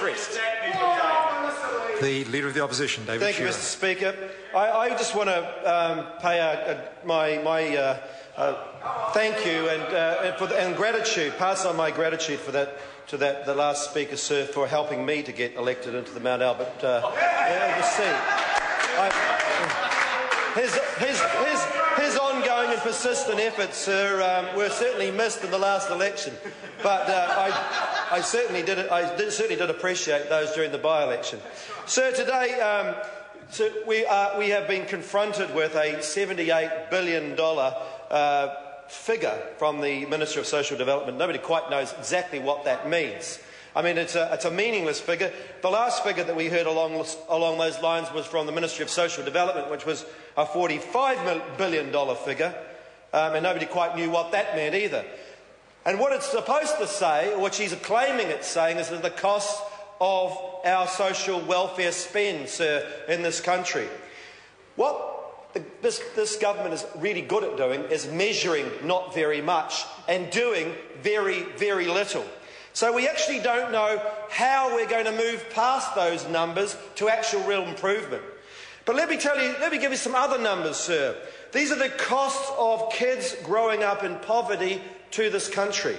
addressed. The Leader of the Opposition, David Thank you, Mr. Speaker. I just want to pay my thank you and gratitude, pass on my gratitude for that to the last speaker, sir, for helping me to get elected into the Mount Albert seat. His ongoing and persistent efforts, sir, were certainly missed in the last election, but I certainly did appreciate those during the by-election. Sir, today we have been confronted with a $78 billion figure from the Minister of Social Development. Nobody quite knows exactly what that means. I mean, it's a meaningless figure. The last figure that we heard along those lines was from the Ministry of Social Development, which was a $45 billion figure, and nobody quite knew what that meant either. And what it's supposed to say, or what she's claiming it's saying, is that the cost of our social welfare spend, sir, in this country. What this government is really good at doing is measuring not very much and doing very, very little. So we actually don't know how we're going to move past those numbers to actual real improvement. But let me give you some other numbers, sir. These are the costs of kids growing up in poverty to this country.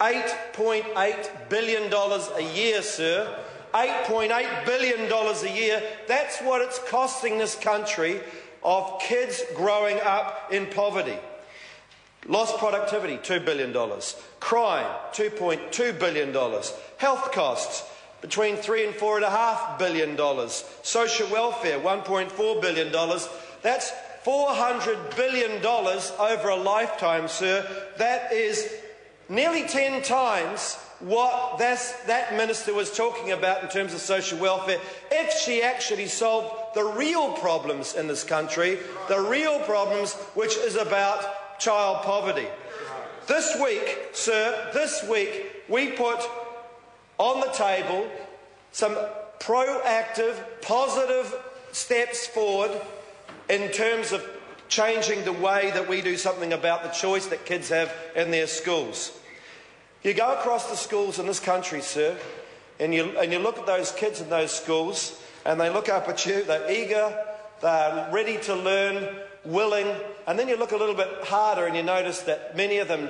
$8.8 billion a year, sir. $8.8 billion a year. That's what it's costing this country of kids growing up in poverty. Lost productivity, $2 billion. Crime, $2.2 billion. Health costs, between $3 and $4.5 billion. Social welfare, $1.4 billion. That's $400 billion over a lifetime, sir. That is nearly 10 times what that minister was talking about in terms of social welfare, if she actually solved the real problems in this country, the real problems, which is about child poverty. This week, sir, we put on the table some proactive, positive steps forward in terms of changing the way that we do something about the choice that kids have in their schools. You go across the schools in this country, sir, and you look at those kids in those schools, and they look up at you, they're eager, they're ready to learn, willing, and then you look a little bit harder and you notice that many of them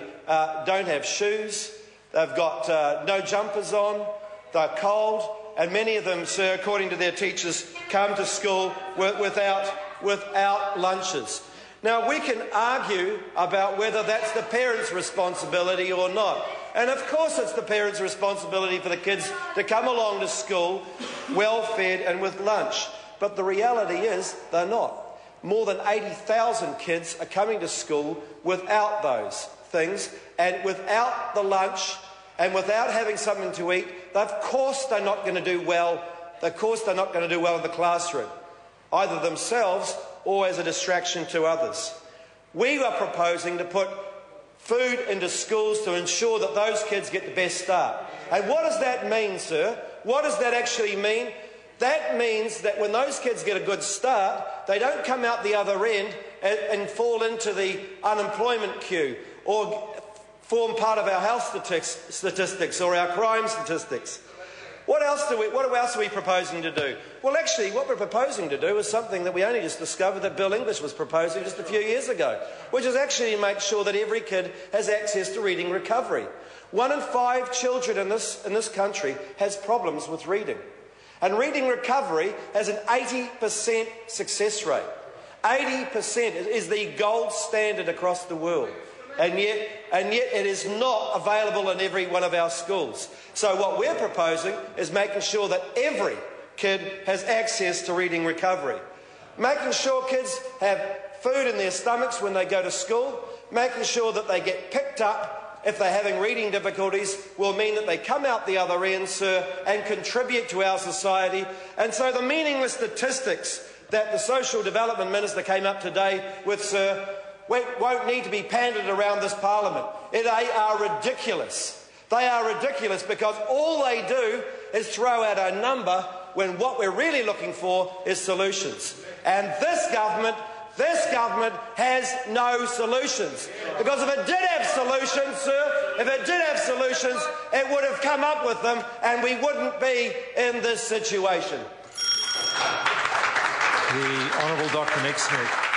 don't have shoes, they've got no jumpers on, they're cold, and many of them, sir, according to their teachers, come to school without lunches. Now, we can argue about whether that's the parents' responsibility or not. And of course it's the parents' responsibility for the kids to come along to school well-fed and with lunch. But the reality is they're not. More than 80,000 kids are coming to school without those things and without the lunch and without having something to eat. Of course they're not going to do well. Of course they're not going to do well in the classroom, either themselves or as a distraction to others. We are proposing to put food into schools to ensure that those kids get the best start. And what does that mean, sir? What does that actually mean? That means that when those kids get a good start, they don't come out the other end and fall into the unemployment queue or form part of our health statistics or our crime statistics. What else are we proposing to do? Well, actually, what we're proposing to do is something that we only just discovered that Bill English was proposing just a few years ago, which is actually to make sure that every kid has access to reading recovery. 1 in 5 children in this country has problems with reading. And reading recovery has an 80% success rate. 80% is the gold standard across the world. And yet it is not available in every one of our schools. So what we're proposing is making sure that every kid has access to reading recovery. Making sure kids have food in their stomachs when they go to school. Making sure that they get picked up if they're having reading difficulties will mean that they come out the other end, sir, and contribute to our society. And so the meaningless statistics that the Social Development Minister came up today with, sir, won't need to be pandered around this parliament. They are ridiculous. They are ridiculous because all they do is throw out a number when what we're really looking for is solutions. And this government has no solutions. Because if it did have solutions, sir, if it did have solutions, it would have come up with them and we wouldn't be in this situation. The Honourable Dr. Nick Smith.